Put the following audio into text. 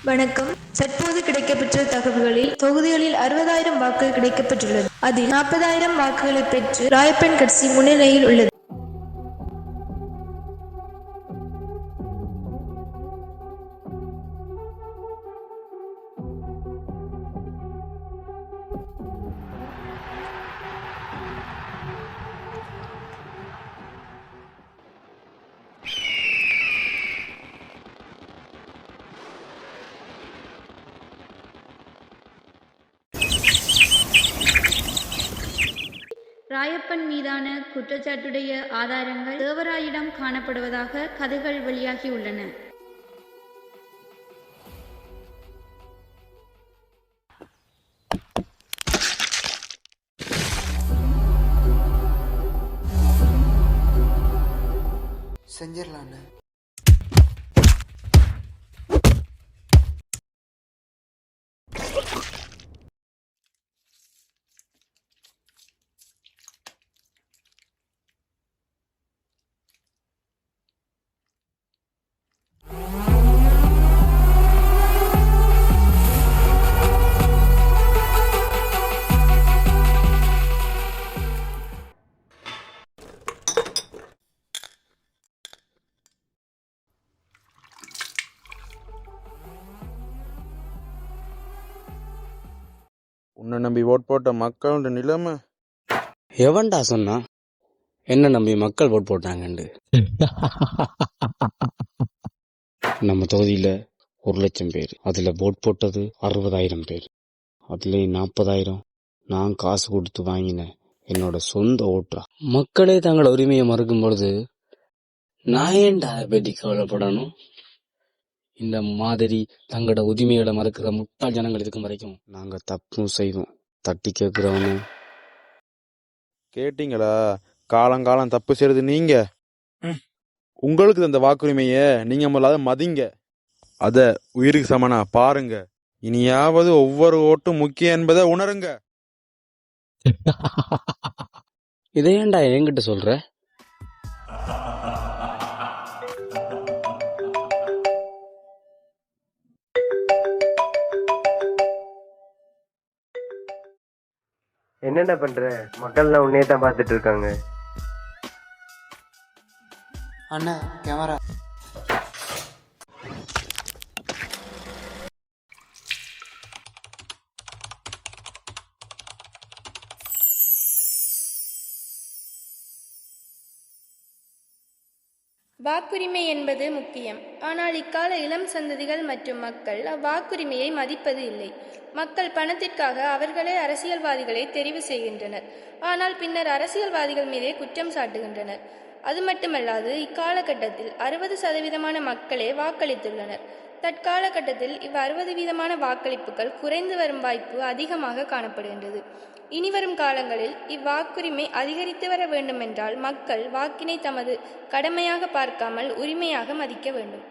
வணக்கம். தற்போது கிடைக்கப்பெற்ற தகவல்களில் தொகுதிகளில் 60,000 வாக்குகள் கிடைக்கப்பெற்றுள்ளது. அதில் 40,000 வாக்குகளை பெற்று ராயப்பன் கட்சி முன்னிலையில் உள்ளது. ராயப்பன் மீதான குற்றச்சாட்டுடைய ஆதாரங்கள் தேவராயிடம் காணப்படுவதாக கதைகள் வெளியாகியுள்ளன. செஞ்சிடலான்னு உன்னை நம்பி ஓட் போட்ட மக்களோட நிலைமை. எவன்டா சொன்னா என்ன நம்பி மக்கள் ஓட் போட்டாங்கண்டு? நம்ம தொகுதியில 1,00,000 பேர், அதுல ஓட் போட்டது 60,000 பேர். அதுல 40,000 நான் காசு கொடுத்து வாங்கின என்னோட சொந்த ஓட்டா. மக்களே தங்களோட உரிமையை மறுக்கும் பொழுது நான் ஏன்டா அதை பற்றி கவலைப்படணும்? இந்த மாதிரி தங்களோட உரிமைகளை மறுக்கிற முட்டாள் ஜனங்கள் இருக்கும் வரைக்கும் நாங்க தப்பும் செய்வோம். தட்டி கேட்கிறவனு கேட்டீங்களா? காலங்காலம் தப்பு செய்யறது நீங்க. உங்களுக்கு அந்த வாக்குரிமைய நீங்க முதல்ல மதிங்க. அத உயிருக்கு சமனா பாருங்க. இனியாவது ஒவ்வொரு ஓட்டும் முக்கியம் என்பதை உணருங்க. இதை ஏன்டா என்கிட்ட சொல்ற? என்னென்ன பண்ற? மக்கள்லாம் உன்னையே தான் பார்த்துட்டு இருக்காங்க. அண்ணா கேமரா. வாக்குரிமை என்பது முக்கியம். ஆனால் இக்கால இளம் சந்ததிகள் மற்றும் மக்கள் அவ்வாக்குரிமையை மதிப்பது இல்லை. மக்கள் பணத்திற்காக அவர்களே அரசியல்வாதிகளை தெரிவு செய்கின்றனர். ஆனால் பின்னர் அரசியல்வாதிகள் மீதே குற்றம் சாட்டுகின்றனர். அது மட்டுமல்லாது இக்காலகட்டத்தில் 60% மக்களே வாக்களித்துள்ளனர். தற்காலகட்டத்தில் 60% வாக்களிப்புகள் குறைந்து வரும் வாய்ப்பு அதிகமாக காணப்படுகின்றது. இனிவரும் காலங்களில் இவ்வாக்குரிமை அதிகரித்து வர வேண்டுமென்றால் மக்கள் வாக்கினை தமது கடமையாக பார்க்காமல் உரிமையாக மதிக்க வேண்டும்.